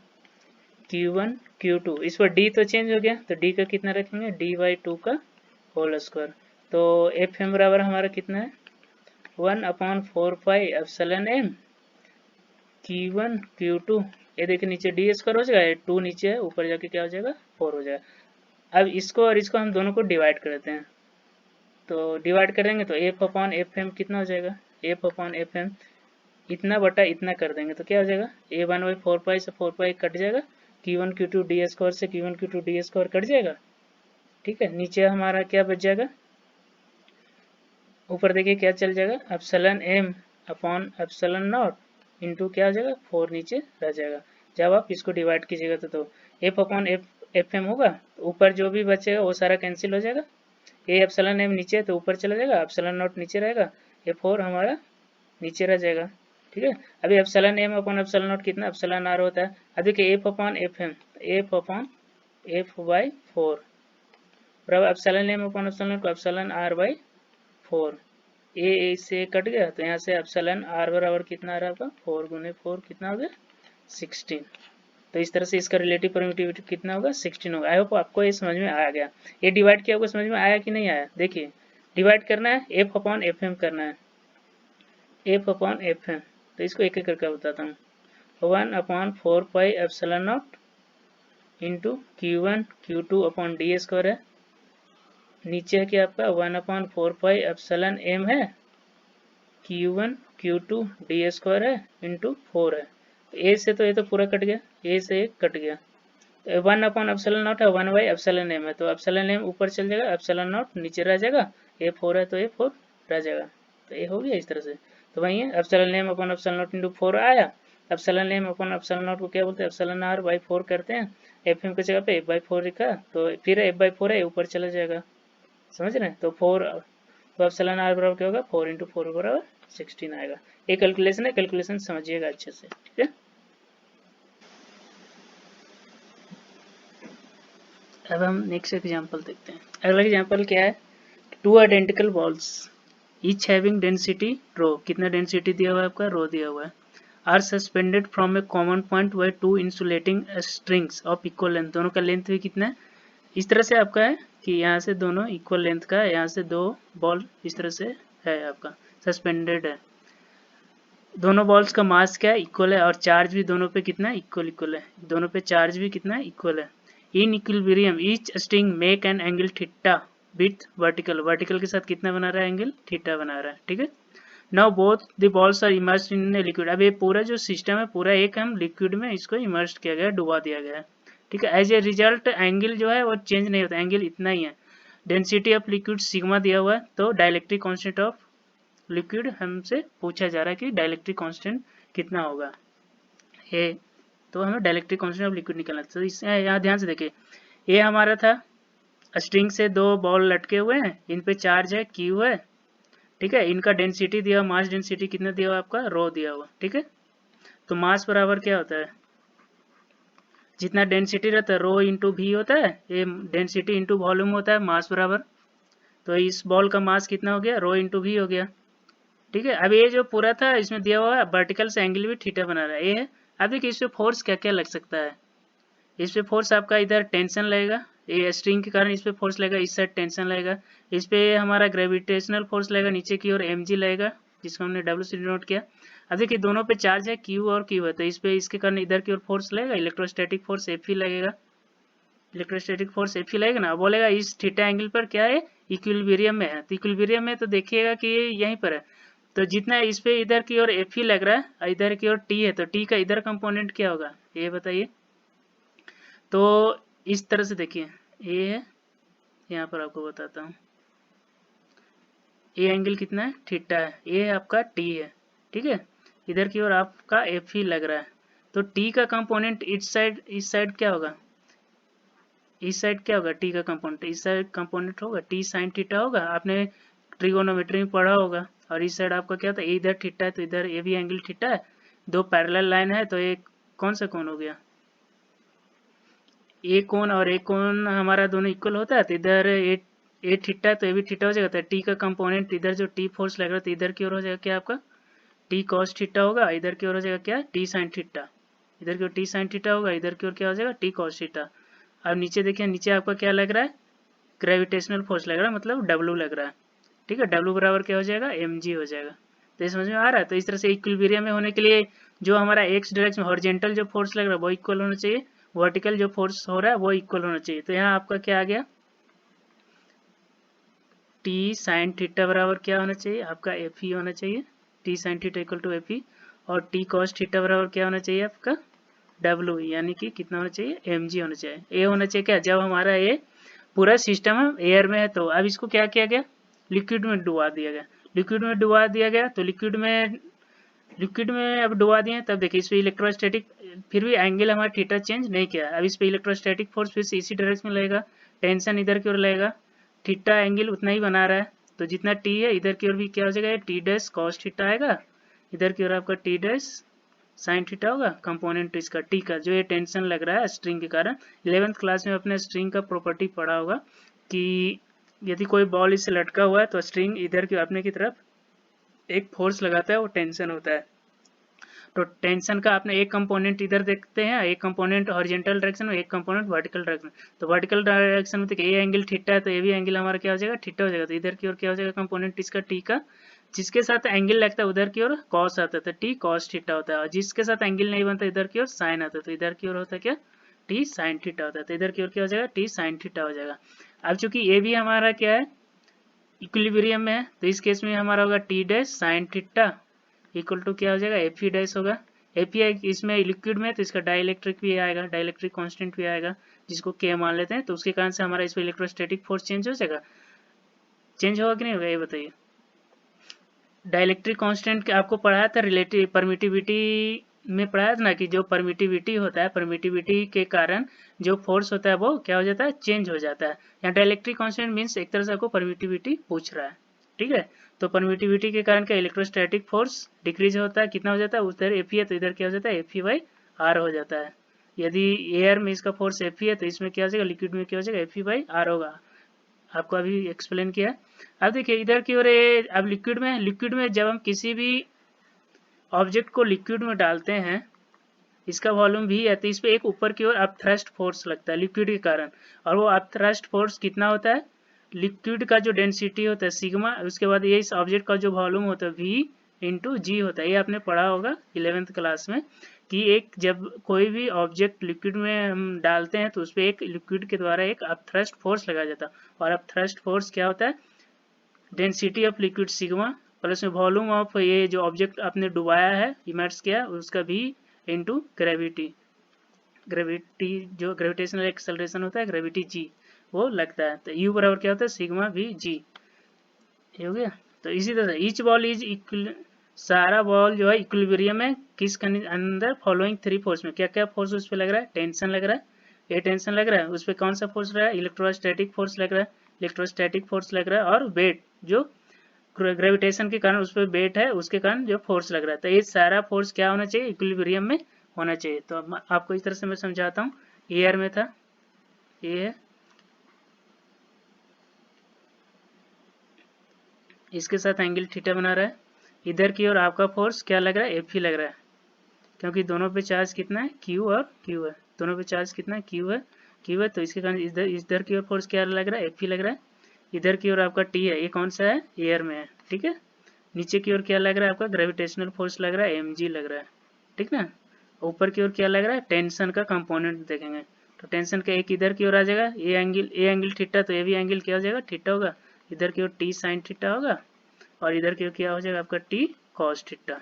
Q1 Q2, इस पर D तो चेंज हो गया, तो D का कितना रखेंगे, D बाई 2 का होल स्क्वायर। तो एफ एम बराबर हमारा कितना है, 1/4 एप्सिलॉन एम Q1 Q2, ये देखिए नीचे डी स्क्वायर हो जाएगा, 2 नीचे है, ऊपर जाके क्या हो जाएगा, 4 हो जाएगा। अब इसको और इसको हम दोनों को डिवाइड करते हैं, तो डिवाइड करेंगे तो एफ अपॉन एफ एम कितना हो जाएगा, एफ अपॉन एफ एम इतना बटा इतना कर देंगे तो क्या हो जाएगा, ए 1/4 से 4 कट जाएगा, Q1 Q2 डी स्क्वायर से Q1 Q2 D square cut जाएगा, ठीक है। नीचे हमारा क्या बच जाएगा, ऊपर देखिए क्या चल जाएगा, epsilon M upon epsilon naught into क्या हो जाएगा, 4 नीचे रह जाएगा। जब आप इसको डिवाइड कीजिएगा तो एफ अपॉन एफ एम होगा, तो ऊपर जो भी बचेगा वो सारा कैंसिल हो जाएगा। ये एप्सिलॉन एम नीचे तो ऊपर चला जाएगा, एप्सिलॉन नॉट नीचे रहेगा, ये 4 हमारा नीचे रह जाएगा, ठीक है। अभी epsilon M upon epsilon naught कितना, एप्सिलॉन आर होता है। अब देखिए F upon F M, F upon F by 4 बराबर epsilon M upon epsilon naught को एप्सिलॉन आर बाई 4, ए से कट गया, तो यहाँ से एप्सिलॉन आर बराबर कितना आ रहा है, 4 गुने 4 कितना हो गया, 16। तो इस तरह से इसका रिलेटिव परमिटिविटी कितना होगा, 16 होगा। आई होप आपको ये समझ में आ गया। ये डिवाइड किया आपको समझ में आया कि नहीं आया, देखिए डिवाइड करना है, एफ अपॉन एफ एम करना है, एफ अपॉन एफ एम, तो इसको एक एक करके बताता हूँ, 1/4 epsilon naught into Q1 Q2 upon D square है, नीचे है कि आपका 1/4 एप्सिलॉन एम है, Q1 Q2 डी स्क्वायर है इंटू 4 है। ए से तो ये तो पूरा कट गया, ए से एक कट गया, तो 1 एप्सिलॉन नॉट है, 1/एप्सिलॉन एम है, तो एप्सिलॉन एम ऊपर चल जाएगा, एप्सिलॉन नॉट नीचे रह जाएगा, ए 4 है तो ए 4 रह जाएगा, तो ये हो गया इस तरह से। तो वही है, epsilon M upon epsilon naught into 4 आया, epsilon M upon epsilon naught को क्या बोलते हैं, एप्सिलॉन आर बाई 4 करते हैं, एफ एम की जगह पे f/4 लिखा, तो फिर f/4 है, ऊपर चला जाएगा, समझ रहे हैं। तो 4, तो एप्सिलॉन आर बराबर क्या होगा, 4 इंटू 4 बराबर 16 आएगा। ये कैलकुलेशन है, कैलकुलेशन समझिएगा अच्छे से, ठीक है। अब हम नेक्स्ट एग्जांपल देखते हैं। अगला एग्जांपल क्या है, 2 identical balls each having density rho, कितना डेंसिटी दिया हुआ है आपका, रो दिया हुआ है, are suspended from a common point by 2 insulating strings of equal length, दोनों का लेंथ भी कितना है, इस तरह से आपका है कि यहाँ से दोनों इक्वल लेंथ का है, यहाँ से 2 बॉल इस तरह से है आपका सस्पेंडेड है, दोनों बॉल्स का मास क्या है, इक्वल है, और चार्ज भी दोनों पे कितना इक्वल है, दोनों पे चार्ज भी कितना इक्वल है। In equilibrium each string make an angle theta with vertical के साथ कितना बना रहा है, एंगल थीटा बना रहा है, ठीक है। Now both the balls are immersed in a liquid, अब ये पूरा जो सिस्टम है पूरा एक हम लिक्विड में इसको इमर्स्ड किया गया, डुबा दिया गया है, ठीक है। एज ए रिजल्ट एंगल जो है वो चेंज नहीं होता, एंगल इतना ही है, डेंसिटी ऑफ लिक्विड सिग्मा दिया हुआ है, तो डाइलेक्ट्रिक कांस्टेंट ऑफ लिक्विड हमसे पूछा जा रहा है कि डाइलेक्ट्रिक कांस्टेंट कितना होगा ए, तो हमें डाइलेक्ट्रिक कांस्टेंट ऑफ लिक्विड निकालना है। तो इसमें यहाँ ध्यान से देखिए, ये हमारा था स्ट्रिंग से दो बॉल लटके हुए हैं, इन पे चार्ज है क्यू है, ठीक है, इनका डेंसिटी दिया, मास डेंसिटी कितना दिया हुआ आपका, रो दिया हुआ, ठीक है। तो मास बराबर क्या होता है, जितना डेंसिटी रहता है रो इंटू भी होता है, ये डेंसिटी इंटू वॉल्यूम होता है, मास बराबर, तो इस बॉल का मास कितना हो गया, रो इंटू भी हो गया, ठीक है। अब ये जो पूरा था इसमें दिया हुआ है वर्टिकल से एंगल भी थीटा बना रहा है, ये है। अब देखिए इस पे फोर्स क्या क्या लग सकता है, इस पे फोर्स आपका इधर टेंशन लगेगा, ये स्ट्रिंग के कारण इस पे फोर्स लगेगा, इस साइड टेंशन लगेगा, इस पे हमारा ग्रेविटेशनल फोर्स लगेगा नीचे की ओर mg लगेगा, जिसको हमने w से डिनोट किया। अब देखिए दोनों पे चार्ज है q और q है, तो इस पे इसके कारण इधर की ओर फोर्स लगेगा, इलेक्ट्रोस्टैटिक फोर्स Fe लगेगा, इलेक्ट्रोस्टैटिक फोर्स Fe लगेगा ना। बोलेगा इस थीटा एंगल पर क्या है, इक्विलिब्रियम में है, तो इक्विलिब्रियम में तो देखिएगा कि ये यहीं पर है, तो जितना इस पे इधर की ओर Fe लग रहा है, इधर की ओर t है, तो t का इधर कंपोनेंट क्या होगा ये बताइए। तो इस तरह से देखिए, ये है, यहाँ पर आपको बताता हूँ, ये एंगल कितना है, थीटा है, ये आपका टी है, ठीक है, इधर की ओर आपका एफ ही लग रहा है, तो टी का कंपोनेंट इस साइड क्या होगा, इस साइड क्या होगा, टी का कंपोनेंट इस साइड कंपोनेंट होगा टी साइन थीटा होगा, आपने ट्रिगोनोमेट्री में पढ़ा होगा। और इस साइड आपका क्या था, इधर थीटा है तो इधर ये भी एंगल थीटा है, दो पैरेलल लाइन है, तो ये कौन सा कोण हो गया, ए कोण और ए कोण हमारा दोनों इक्वल होता है, तो इधर ए थीटा तो ये भी थीटा हो जाएगा, तो टी का कंपोनेंट इधर जो टी फोर्स लग रहा है तो इधर की ओर हो जाएगा क्या आपका, टी कॉस थीटा होगा, इधर की ओर हो जाएगा क्या, टी साइन थीटा, इधर की ओर टी साइन थीटा होगा, इधर की ओर क्या हो जाएगा, टी कॉस थीटा। अब नीचे देखिए, नीचे आपका क्या लग रहा है, ग्रेविटेशनल फोर्स लग रहा है, मतलब डब्ल्यू लग रहा है, ठीक है, डब्ल्यू बराबर क्या हो जाएगा, एम जी हो जाएगा। तो ये समझ में आ रहा है। तो इस तरह से इक्विलिब्रियम में होने के लिए जो हमारा एक्स डायरेक्शन में हॉरिजॉन्टल जो फोर्स लग रहा है वो इक्वल होना चाहिए, वर्टिकल जो फोर्स हो रहा है वो इक्वल होना चाहिए। तो यहाँ आपका क्या आ गया, टी साइन थीटा बराबर क्या होना चाहिए, आपका एफ ई होना चाहिए, T sine theta equal to F E, और टी कॉस थीटा बराबर क्या होना चाहिए आपका, डब्ल्यू, यानी कि कितना होना चाहिए, एम जी होना चाहिए। ए होना चाहिए क्या, जब हमारा ये पूरा सिस्टम एयर में है, तो अब इसको क्या किया गया, लिक्विड में डुबा दिया गया, लिक्विड में डुबा दिया गया, तो लिक्विड में अब डुबा दिए, तब देखिए इस पे इलेक्ट्रोस्टैटिक, फिर भी एंगल हमारा थीटा चेंज नहीं किया, अब इस पे इलेक्ट्रोस्टैटिक फोर्स फिर से इसी डायरेक्शन में लगेगा, टेंशन इधर की ओर लगेगा, थीटा एंगल उतना ही बना रहा है, तो जितना टी है इधर की ओर भी क्या हो जाएगा, टी डैश कॉस थीटा आएगा, इधर की ओर आपका टी डैश साइन थीटा होगा, कंपोनेंट इसका टी का जो ये टेंशन लग रहा है स्ट्रिंग के कारण। 11th क्लास में अपने स्ट्रिंग का प्रॉपर्टी पढ़ा होगा कि यदि कोई बॉल इससे लटका हुआ है तो स्ट्रिंग इधर की अपने की तरफ एक फोर्स लगाता है, वो टेंशन होता है। तो टेंशन का आपने एक कंपोनेंट इधर देखते हैं, एक कंपोनेंट हॉरिजॉन्टल डायरेक्शन में, एक कंपोनेंट वर्टिकल डायरेक्शन। तो वर्टिकल डायरेक्शन में देखिए ये एंगल थीटा है, तो ये भी एंगल हमारा क्या हो जाएगा, थीटा हो जाएगा, तो इधर की ओर क्या हो जाएगा, कंपोनेंट इसका टी का, जिसके साथ एंगल लगता है उधर की ओर कॉस आता है, तो टी कॉस थीटा होता है, और जिसके साथ एंगल नहीं बनता इधर की ओर साइन आता है, तो इधर की ओर होता है क्या, टी साइन थीटा होता है, तो इधर की ओर क्या हो जाएगा, टी साइन थीटा हो जाएगा। अब चूंकि ये भी हमारा क्या है, इक्विलिब्रियम में है, तो इस केस में हमारा होगा T dash sine theta equal to क्या हो जाएगा, एफ ई डैश होगा, एफ ई इसमें लिक्विड में तो इसका डाइलेक्ट्रिक भी आएगा, डाइलेक्ट्रिक कांस्टेंट भी आएगा, जिसको के मान लेते हैं, तो उसके कारण से हमारा इसमें इलेक्ट्रोस्टैटिक फोर्स चेंज हो जाएगा, चेंज होगा कि नहीं होगा ये बताइए। डाइलेक्ट्रिक कांस्टेंट आपको पढ़ाया था रिलेटिव परमिटिविटी में, पढ़ाया था ना कि जो परमिटिविटी होता है, परमिटिविटी के कारण जो फोर्स होता है वो क्या हो जाता है, चेंज हो जाता है। यहाँ डाइलेक्ट्रिक कांस्टेंट मीन्स एक तरह से आपको परमिटिविटी पूछ रहा है, ठीक है। तो परमिटिविटी के कारण क्या, इलेक्ट्रोस्टैटिक फोर्स डिक्रीज होता है, कितना हो जाता है, उधर एफ है तो इधर क्या हो जाता है, एफ ई बाई आर हो जाता है। यदि एयर में इसका फोर्स एफ है तो इसमें क्या हो जाएगा, लिक्विड में क्या हो जाएगा, एफ ई बाई आर होगा, आपको अभी एक्सप्लेन किया। अब देखिए इधर की ओर, अब लिक्विड में जब हम किसी भी ऑब्जेक्ट को लिक्विड में डालते हैं, इसका वॉल्यूम भी है, तो इस पे एक ऊपर की ओर अपथ्रस्ट फोर्स लगता है लिक्विड के कारण, और वो अपथ्रस्ट फोर्स कितना होता है, लिक्विड का जो डेंसिटी होता है सिग्मा, उसके बाद ये इस ऑब्जेक्ट का जो वॉल्यूम होता है वी इंटू जी होता है। ये आपने पढ़ा होगा 11th क्लास में कि एक जब कोई भी ऑब्जेक्ट लिक्विड में हम डालते हैं तो उस पर एक लिक्विड के द्वारा एक अपथ्रस्ट फोर्स लगाया जाता है, और अपथ्रस्ट फोर्स क्या होता है, density of liquid sigma plus में वॉल्यूम ऑफ ये जो ऑब्जेक्ट आपने डुबाया है, इमर्स किया, उसका भी इंटू ग्रेविटी, ग्रेविटी जो ग्रेविटेशनल एक्सेलरेशन होता है, ग्रेविटी जी, वो लगता है। तो यू बराबर क्या होता है सिग्मा वी जी, ये हो गया। तो इसी तरह ईच बॉल इज इक्वल, सारा बॉल जो है इक्विलिब्रियम में किस अंदर फॉलोइंग थ्री फोर्स में, क्या क्या फोर्स उस पर लग रहा है, टेंशन लग रहा है, ये टेंशन लग रहा है, उस पर कौन सा फोर्स रहा है, इलेक्ट्रोस्टैटिक फोर्स लग रहा है, इलेक्ट्रोस्टैटिक फोर्स लग रहा है, और वेट जो ग्रेविटेशन के कारण उस पर वेट है उसके कारण जो फोर्स लग रहा है। तो ये सारा फोर्स क्या होना चाहिए, इक्विलिब्रियम में होना चाहिए। तो अब आपको इस तरह से मैं समझाता हूँ। एयर में था, ये है, इसके साथ एंगल थीटा बना रहा है, इधर की ओर आपका फोर्स क्या लग रहा है, एफ ही लग रहा है, क्योंकि दोनों पे चार्ज कितना है, क्यू और क्यू है, दोनों पे चार्ज कितना है, क्यू है, क्यू है। तो इसके कारण इधर की ओर फोर्स क्या लग रहा है, एफ ही लग रहा है। इधर की ओर आपका टी है, ये कौन सा है, एयर में है, ठीक है। नीचे की ओर क्या लग रहा है आपका, ग्रेविटेशनल फोर्स लग रहा है, एम जी लग रहा है, ठीक ना। ऊपर की ओर क्या लग रहा है, टेंशन का कंपोनेंट देखेंगे, तो टेंशन का एक इधर की ओर आ जाएगा, ए एंगल थीटा, तो ये भी एंगल क्या हो जाएगा, थीटा होगा। इधर की ओर टी साइन थीटा होगा, और इधर की ओर क्या हो जाएगा आपका टी कॉस थीटा।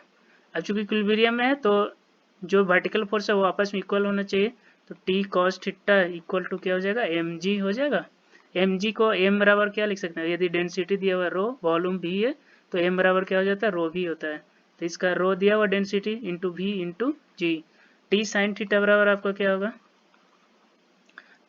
अब चूंकि इक्विलिब्रियम में है तो जो वर्टिकल फोर्स है वो आपस में इक्वल होना चाहिए, तो T cos theta equal to क्या हो जाएगा, एम जी हो जाएगा। एम जी को एम बराबर क्या लिख सकते हैं, यदि डेंसिटी दिया हुआ रो, वॉल्यूम भी है, तो एम बराबर क्या हो जाता है, रो भी होता है। तो इसका रो दिया हुआ डेंसिटी इंटू भी इंटू जी। टी साइन थीटा बराबर आपका क्या होगा,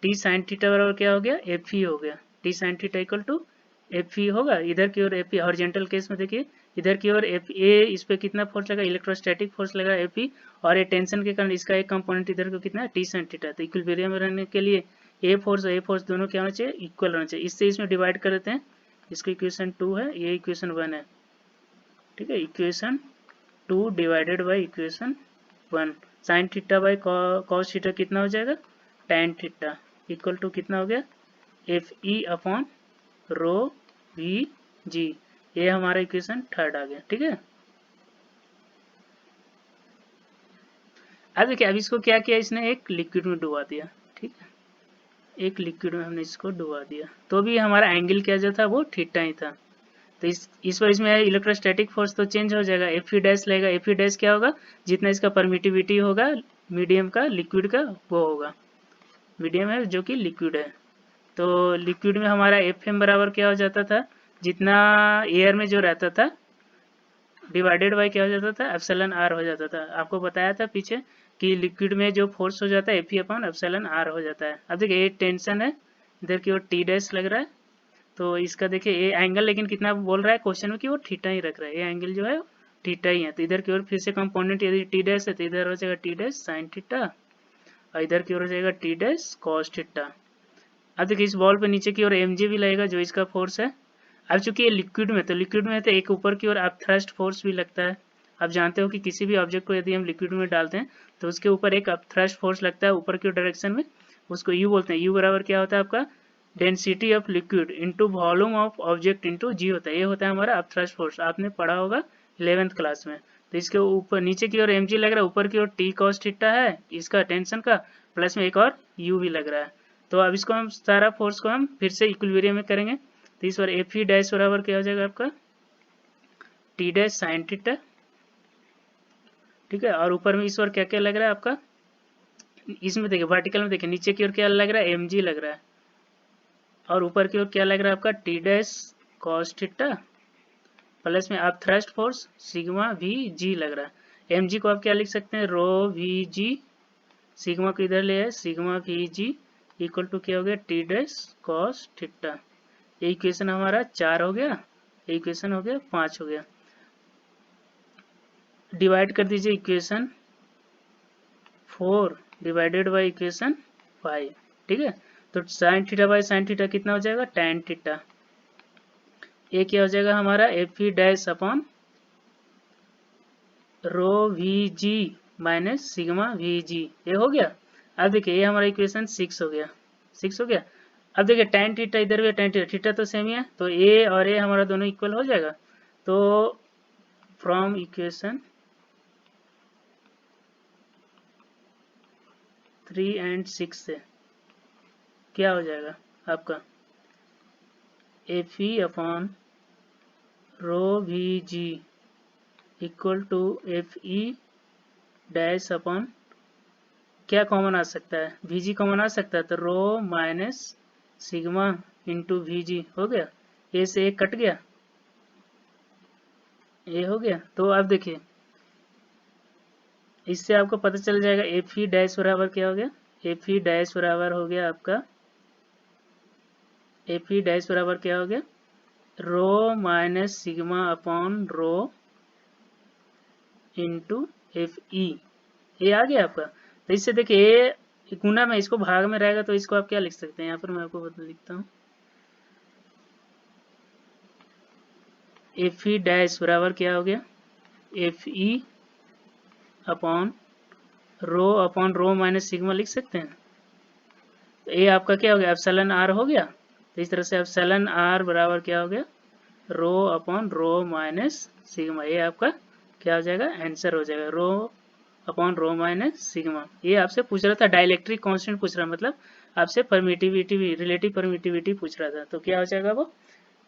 टी साइन थीटा बराबर क्या हो गया, एफ ई हो गया। T sine theta equal to F E होगा। इधर की ओर एफ ई, हॉरिजॉन्टल केस में देखिए इधर की ओर एफ ए, इस पे कितना फोर्स लगा, इलेक्ट्रोस्टैटिक फोर्स लगा एफ ई, और ये टेंशन के कारण इसका एक कंपोनेंट इधर को कितना है, टी साइन थीटा। तो इक्विलिब्रियम में रहने के लिए ए फोर्स दोनों क्या होना चाहिए, इक्वल होना चाहिए। इससे इसमें डिवाइड कर देते हैं, इसको इक्वेशन 2 है, ये इक्वेशन 1 है, ठीक है। Equation 2 divided by equation 1, sine theta by cos theta कितना हो जाएगा, tan थीटा इक्वल टू कितना हो गया, F E upon rho V जी। ये हमारा इक्वेशन 3 आ गया, ठीक है। अब देखिए, अब इसको क्या किया, इसने एक लिक्विड में डुबा दिया, ठीक है, एक लिक्विड में हमने इसको डुबा दिया, तो भी हमारा एंगल क्या जो था वो थीटा ही था। तो इस बार इसमें इलेक्ट्रोस्टैटिक फोर्स तो चेंज हो जाएगा, एफ ई डैश लगेगा, एफ ई डैश क्या होगा, जितना इसका परमिटिविटी होगा मीडियम का, लिक्विड का, वो होगा, मीडियम है जो कि लिक्विड है। तो लिक्विड में हमारा एफ एम बराबर क्या हो जाता था, जितना एयर में जो रहता था डिवाइडेड बाय क्या हो जाता था, एप्सिलॉन आर हो जाता था। आपको बताया था पीछे कि लिक्विड में जो फोर्स हो जाता है F E upon epsilon R हो जाता है। अब देखिए ये टेंशन है, इधर की ओर टी डैश लग रहा है, तो इसका देखिए ये एंगल लेकिन कितना बोल रहा है क्वेश्चन में कि वो थीटा ही रख रहा है, ये एंगल जो है थीटा ही है। तो इधर की ओर फिर से कंपोनेंट यदि टी डैश है तो इधर हो जाएगा टी डैश साइन थीटा, और इधर की ओर हो जाएगा टी डैश कॉस थीटा। अब देखिए इस बॉल पे नीचे की ओर एम जी भी लगेगा जो इसका फोर्स है। अब चूंकि ये लिक्विड में, तो लिक्विड में तो एक ऊपर की ओर आप थ्रस्ट फोर्स भी लगता है। आप जानते हो कि किसी भी ऑब्जेक्ट को यदि हम लिक्विड में डालते हैं तो उसके ऊपर एक थ्रस्ट फोर्स लगता है ऊपर की डायरेक्शन में, उसको यू बोलते हैं। यू बराबर क्या होता है आपका, density of liquid into volume of object into g होता है, ये होता है हमारा अपथ्रस्ट फोर्स, आपने पढ़ा होगा 11th क्लास में। तो इसके ऊपर नीचे की ओर एम जी लग रहा है, ऊपर की ओर टी कॉस थीटा है इसका टेंशन का, प्लस में एक और यू भी लग रहा है। तो अब इसको हम सारा फोर्स को हम फिर से इक्विलिब्रियम में करेंगे, तो इस बार एफ ई डैश बराबर क्या हो जाएगा आपका, टी डैश साइन थीटा, ठीक है। और ऊपर में इस बार क्या क्या लग रहा है आपका, इसमें देखिए वर्टिकल में देखिए नीचे की ओर क्या लग रहा है, एम जी लग रहा है, और ऊपर की ओर क्या लग रहा है आपका, T dash cos theta, plus में आप थ्रस्ट फोर्स सिग्मा वी जी लग रहा है। एम जी को आप क्या लिख सकते हैं, रो वी जी, सिग्मा को इधर ले आए, sigma V ji equal to क्या हो गया, टी डैश कॉस थीटा। ये इक्वेशन हमारा 4 हो गया, ये इक्वेशन हो गया 5 हो गया। डिवाइड कर दीजिए इक्वेशन 4 डिवाइडेड बाई इक्वेशन 5, ठीक है। तो sine theta by sine theta कितना हो जाएगा, tan थीटा। ये क्या हो जाएगा हमारा, F E dash upon rho V जी माइनस सिग्मा वी जी, ये हो गया। अब देखिए ये हमारा इक्वेशन 6 हो गया, 6 हो गया। अब देखिए tan थीटा इधर भी, tan थीटा, थीटा तो सेम ही है, तो ए और ए हमारा दोनों इक्वल हो जाएगा। तो फ्रॉम इक्वेशन 3 एंड 6 से क्या हो जाएगा आपका, F E upon rho V ji equal to F E dash upon क्या कॉमन आ सकता है, वी जी कॉमन आ सकता है, तो rho minus sigma into V g हो गया, ए से एक कट गया, ए हो गया। तो अब देखिए इससे आपको पता चल जाएगा एफ ई डैश बराबर क्या हो गया, एफ ई डैश बराबर हो गया आपका, एफ ई डैश बराबर क्या हो गया, rho minus sigma upon rho into F E, ये आ गया आपका। तो इससे देखिए ए गुना में इसको भाग में रहेगा, तो इसको आप क्या लिख सकते हैं, यहाँ पर मैं आपको बता लिखता हूँ, एफ ई डैश बराबर क्या हो गया, F E upon rho minus sigma लिख सकते हैं। तो ये आपका क्या हो गया, एप्सिलॉन आर हो गया। तो इस तरह से एप्सिलॉन आर बराबर क्या हो गया, rho upon rho minus sigma, ये आपका क्या हो जाएगा, आंसर हो जाएगा, rho upon rho minus sigma. ये आपसे पूछ रहा था डाइलेक्ट्रिक कांस्टेंट पूछ रहा, मतलब आपसे परमिटिविटी रिलेटिव परमिटिविटी पूछ रहा था। तो क्या हो जाएगा वो,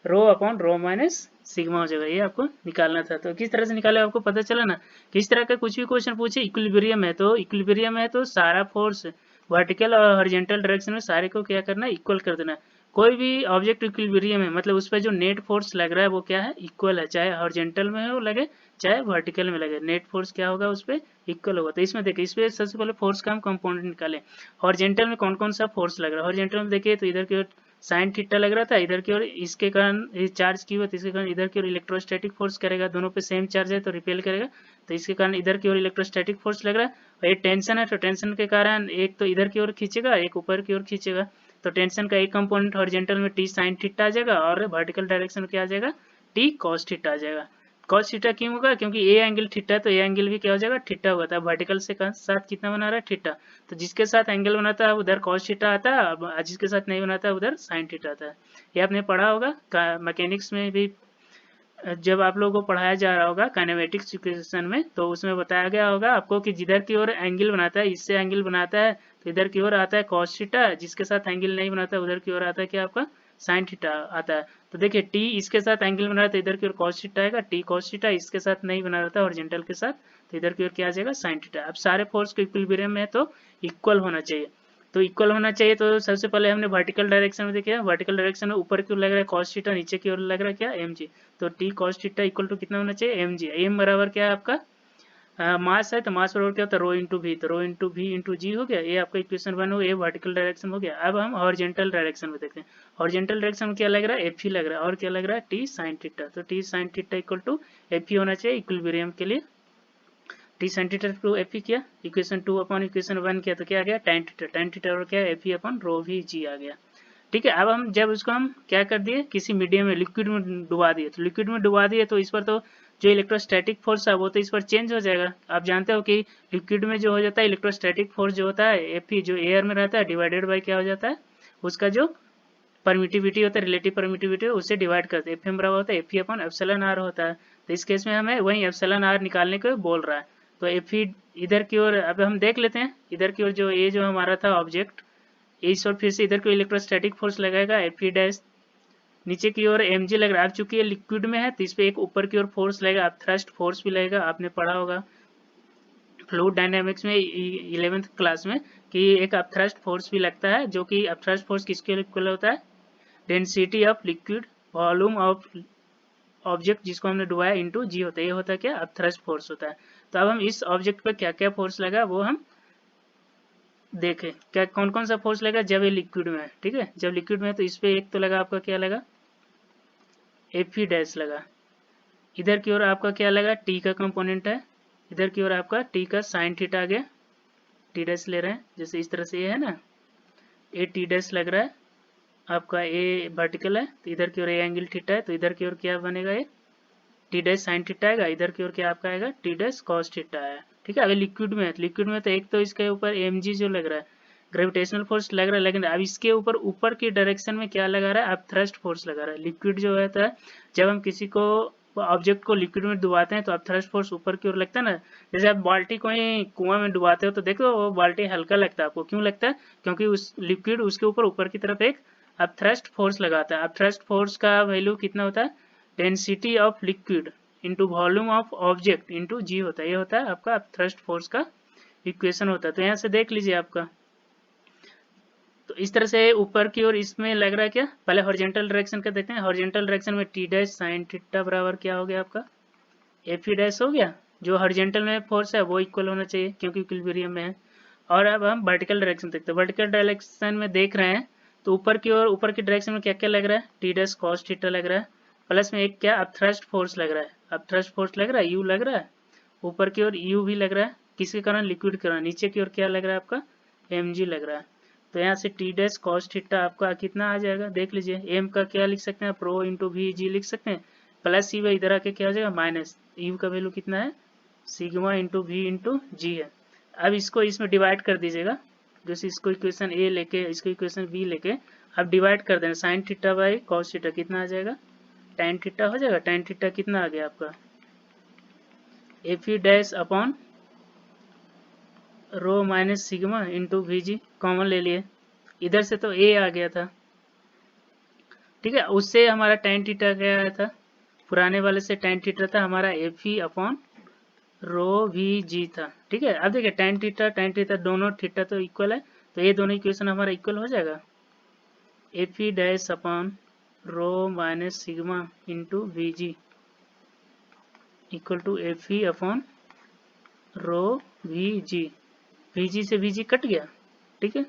rho upon rho minus sigma हो जाएगा, ये आपको निकालना था। तो किस तरह से निकाले आपको पता चला ना। किस तरह का कुछ भी क्वेश्चन पूछे, इक्विलिब्रियम है तो इक्विलिब्रियम है तो सारा फोर्स वर्टिकल और हॉरिजॉन्टल डायरेक्शन में सारे को क्या करना है, इक्वल कर देना। कोई भी ऑब्जेक्ट इक्विलिब्रियम है मतलब उस पर जो नेट फोर्स लग रहा है वो क्या है, इक्वल है, चाहे हॉरिजॉन्टल में हो लगे चाहे वर्टिकल में लगे, नेट फोर्स क्या होगा उस पर इक्वल होगा। तो इसमें देखिए, इस पे सबसे पहले फोर्स का हम कंपोनेंट निकालें। हॉरिजॉन्टल में कौन कौन सा फोर्स लग रहा है, हॉरिजॉन्टल में देखिए तो इधर की ओर साइन थीटा लग रहा था, इधर की ओर इसके कारण चार्ज की हुआ, तो इसके कारण इधर की ओर इलेक्ट्रोस्टैटिक फोर्स करेगा, दोनों पे सेम चार्ज है तो रिपेल करेगा, तो इसके कारण इधर की ओर इलेक्ट्रोस्टैटिक फोर्स लग रहा है। और ये टेंशन है तो टेंशन के कारण एक तो इधर की ओर खींचेगा, एक ऊपर की ओर खींचेगा। तो टेंशन का एक कंपोनेंट हॉरिजॉन्टल में टी साइन थीटा आ जाएगा और वर्टिकल डायरेक्शन में क्या आ जाएगा, टी कॉस थीटा आ जाएगा। कॉस थीटा क्यों होगा, क्योंकि ए एंगल थीटा है तो ए एंगल भी क्या हो जाएगा, थीटा होगा। था वर्टिकल से साथ कितना बना रहा है, थीटा। तो जिसके साथ एंगल बनाता है उधर कॉस थीटा आता है, और जिसके साथ नहीं बनाता है उधर साइन थीटा आता है। ये आपने पढ़ा होगा मैकेनिक्स में भी, जब आप लोगों को पढ़ाया जा रहा होगा काइनेमेटिक्स इक्वेशन में, तो उसमें बताया गया होगा आपको कि जिधर की ओर एंगल बनाता है, इससे एंगल बनाता है तो इधर की ओर आता है कॉस थीटा, जिसके साथ एंगल नहीं बनाता है उधर की ओर आता है क्या आपका, साइन थीटा आता है। तो देखिए टी इसके साथ एंगल बना रहा है तो इधर की ओर कॉस थीटा आएगा, टी कॉस थीटा इसके साथ नहीं बना रहता हॉरिजॉन्टल के साथ, तो इधर की ओर क्या आ जाएगा, साइन थीटा। अब सारे फोर्स को इक्विलिब्रियम में तो इक्वल होना चाहिए, तो इक्वल होना चाहिए। तो सबसे पहले हमने वर्टिकल डायरेक्शन में देखा, वर्टिकल डायरेक्शन में ऊपर की ओर लग रहा है कॉस थीटा, नीचे की ओर लग रहा है क्या, एम जी। तो T cos theta equal to कितना होना चाहिए, एम जी। एम बराबर क्या है आपका, मास है तो मास बराबर क्या होता है, रो इंटू भी, तो रो इंटू भी इंटू जी हो गया। ये आपका इक्वेशन 1 हो, ये वर्टिकल डायरेक्शन हो गया। अब हम हॉरिजॉन्टल डायरेक्शन में देखते हैं। हॉरिजॉन्टल डायरेक्शन में क्या लग रहा है, एफ ही लग रहा है, और क्या लग रहा है, टी साइन थीटा। तो T sine theta equal to F ही होना चाहिए इक्विलिब्रियम के लिए। T sine theta to F ही किया, इक्वेशन 2 अपॉन इक्वेशन 1 किया तो क्या आ गया, tan थीटा। tan थीटा और क्या, एफ ही अपॉन रो भी जी आ गया। ठीक है। अब हम जब उसको हम क्या कर दिए, किसी मीडियम में लिक्विड में डुबा दिए, तो लिक्विड में डुबा दिए तो इस पर तो जो इलेक्ट्रोस्टैटिक फोर्स है वो तो इस पर चेंज हो जाएगा। आप जानते हो कि लिक्विड में जो हो जाता है इलेक्ट्रोस्टैटिक फोर्स जो होता है एफ जो एयर में रहता है डिवाइडेड बाई क्या हो जाता है, उसका जो परमिटिविटी होता है, रिलेटिव परमिटिविटी उससे डिवाइड करते हैं। एफ एम बराबर होता है F E upon epsilon R होता है। तो इस केस में हमें वही एप्सिलॉन आर निकालने को बोल रहा है। तो एफ ई इधर की ओर अब हम देख लेते हैं, इधर की ओर जो ये जो हमारा था ऑब्जेक्ट, इस और फिर से इधर को इलेक्ट्रोस्टैटिक फोर्स लगाएगा एफ ई डैश, नीचे की ओर एम जी लग रहा है। अब चूंकि ये लिक्विड में है तो इस पर एक ऊपर की ओर फोर्स लगेगा, अब थ्रस्ट फोर्स भी लगेगा। आपने पढ़ा होगा फ्लूइड डायनामिक्स में 11th क्लास में कि एक अपथ्रस्ट फोर्स भी लगता है, जो कि अपथ्रस्ट फोर्स किसके इक्वल होता है, density of liquid volume of object जिसको हमने डुबाया इंटू जी होता है। ये होता है क्या, अपथ्रस्ट फोर्स होता है। तो अब हम इस ऑब्जेक्ट पे क्या क्या फोर्स लगा वो हम देखें, क्या कौन कौन सा फोर्स लगा जब ये लिक्विड में है। ठीक है, जब लिक्विड में है तो इस पे एक तो लगा आपका क्या लगा, एफ ई डैश लगा। इधर की ओर आपका क्या लगा, टी का कंपोनेंट है, इधर की ओर आपका टी का साइन थीटा आ गया, टी डैश ले रहे हैं जैसे इस तरह से ये है ना, ए टी डैश लग रहा है आपका, ए वर्टिकल है तो इधर की ओर ए एंगल थीटा है, तो इधर की ओर क्या बनेगा, ये टी डैश साइन थीटा आएगा, इधर की ओर क्या आपका आएगा, टी डैश कॉस थीटा है। ठीक है। अगर लिक्विड में है तो लिक्विड में तो एक तो इसके ऊपर एम जी जो लग रहा है ग्रेविटेशनल फोर्स लग रहा है, लेकिन अब इसके ऊपर ऊपर की डायरेक्शन में क्या लगा रहा है, अब थ्रस्ट फोर्स लगा रहा है। लिक्विड जो होता है जब हम किसी को ऑब्जेक्ट को लिक्विड में डुबाते हैं तो अब थ्रस्ट फोर्स ऊपर की ओर लगता है ना। जैसे आप बाल्टी को ही कुआं में डुबाते हो तो देखो वो बाल्टी हल्का लगता है आपको, क्यों लगता है, क्योंकि उस लिक्विड उसके ऊपर की तरफ एक अब थ्रस्ट फोर्स लगाता है। अब थ्रस्ट फोर्स का वैल्यू कितना होता है, density of liquid into volume of object into g होता है। ये होता है आपका थ्रस्ट फोर्स का इक्वेशन होता है। तो यहाँ से देख लीजिए आपका, तो इस तरह से ऊपर की ओर इसमें लग रहा है क्या, पहले हॉरिजॉन्टल डायरेक्शन का देखते हैं। हॉरिजॉन्टल डायरेक्शन में टी डैश साइन थीटा बराबर क्या हो गया आपका, एफ ई डैश हो गया। जो हॉरिजॉन्टल में फोर्स है वो इक्वल होना चाहिए क्योंकि इक्विलिब्रियम में है। और अब हम वर्टिकल डायरेक्शन देखते हैं। वर्टिकल डायरेक्शन में देख रहे हैं तो ऊपर की ओर, ऊपर की डायरेक्शन में क्या क्या लग रहा है, टी डैश कॉस थीटा लग रहा है, प्लस में एक क्या अब थ्रस्ट फोर्स लग रहा है, अब थ्रस्ट फोर्स लग रहा है, यू लग रहा है, ऊपर की ओर यू भी लग रहा है, किसके कारण, लिक्विड के कारण। नीचे की ओर क्या लग रहा है आपका, एम जी लग रहा है। तो यहाँ से टी डैश कॉस थीटा आपका कितना आ जाएगा, देख लीजिए। एम का क्या लिख सकते हैं, प्रो इंटू वी जी लिख सकते हैं, प्लस यू इधर आके क्या हो जाएगा, माइनस यू का वैल्यू कितना है, सिग्मा इंटू वी इंटू जी है। अब इसको इसमें डिवाइड कर दीजिएगा, जैसे इसको इक्वेशन ए लेके इसको इक्वेशन बी लेके अब डिवाइड कर देना। Sine theta by cos theta कितना आ जाएगा, tan थीटा हो जाएगा। tan थीटा कितना आ गया आपका, F E dash upon rho minus sigma into V g, common ले लिए, इधर से तो ए आ गया था, ठीक है। उससे हमारा tan थीटा क्या आया था, पुराने वाले से tan थीटा था हमारा F E upon rho V G था, ठीक है। अब देखिए tan थीटा दोनों थीटा तो इक्वल है, तो ये दोनों इक्वेशन हमारा इक्वल हो जाएगा। F E dash upon rho minus sigma into V ji equal to F E upon rho V G से वी जी कट गया, ठीक है।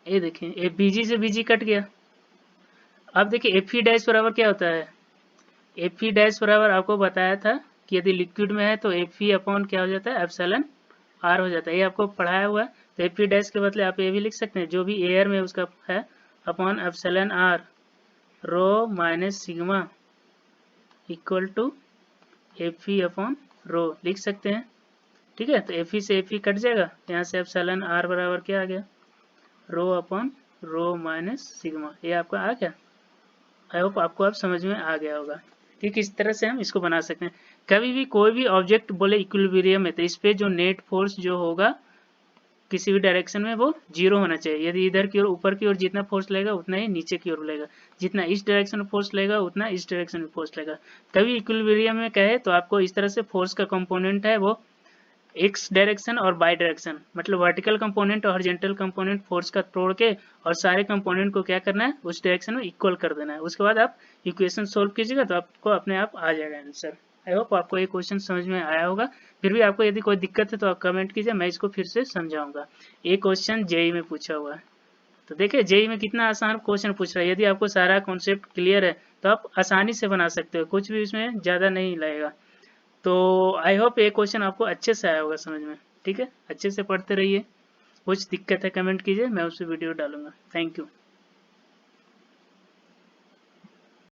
ये देखें ए वी जी से वी जी कट गया। अब देखिए एफ ई डैश बराबर क्या होता है, एफ ई डैश बराबर आपको बताया था कि यदि लिक्विड में है तो एफ ई अपॉन क्या हो जाता है, एप्सिलॉन आर हो जाता है। ये आपको पढ़ाया हुआ है। तो एफ ई डैश के बदले आप ये भी लिख सकते हैं, जो भी एयर में उसका है, upon epsilon R rho minus sigma equal to F E upon rho लिख सकते हैं, ठीक है। तो एफ ई से एफ ई कट जाएगा, यहाँ से एप्सिलॉन आर बराबर क्या आ गया, rho upon rho minus sigma. ये आपका आ गया। आई होप आपको अब समझ में आ गया होगा कि किस तरह से हम इसको बना सकते हैं। कभी भी कोई भी ऑब्जेक्ट बोले इक्विलिब्रियम में, तो इस पे जो नेट फोर्स जो होगा किसी भी डायरेक्शन में वो जीरो होना चाहिए। यदि इधर की ओर ऊपर की ओर जितना फोर्स लगेगा उतना ही नीचे की ओर लगेगा, जितना इस डायरेक्शन में फोर्स लगेगा उतना इस डायरेक्शन में फोर्स लगेगा। कभी इक्विलिब्रियम में कहे तो आपको इस तरह से फोर्स का कंपोनेंट है वो एक्स डायरेक्शन और बाई डायरेक्शन, मतलब वर्टिकल कंपोनेंट और हॉरिजॉन्टल कंपोनेंट फोर्स का तोड़ के और सारे कंपोनेंट को क्या करना है, उस डायरेक्शन में इक्वल कर देना है। उसके बाद आप इक्वेशन सोल्व कीजिएगा तो आपको अपने आप आ जाएगा आंसर। आई होप आपको ये क्वेश्चन समझ में आया होगा। फिर भी आपको यदि कोई दिक्कत है तो आप कमेंट कीजिए, मैं इसको फिर से समझाऊंगा। ये क्वेश्चन जेई में पूछा हुआ है। तो देखिए जेई में कितना आसान क्वेश्चन पूछ रहा है। यदि आपको सारा कॉन्सेप्ट क्लियर है तो आप आसानी से बना सकते हो, कुछ भी इसमें ज़्यादा नहीं लगेगा। तो आई होप ये क्वेश्चन आपको अच्छे से आया होगा समझ में, ठीक है। अच्छे से पढ़ते रहिए, कुछ दिक्कत है कमेंट कीजिए, मैं उस पर वीडियो डालूंगा। Thank you.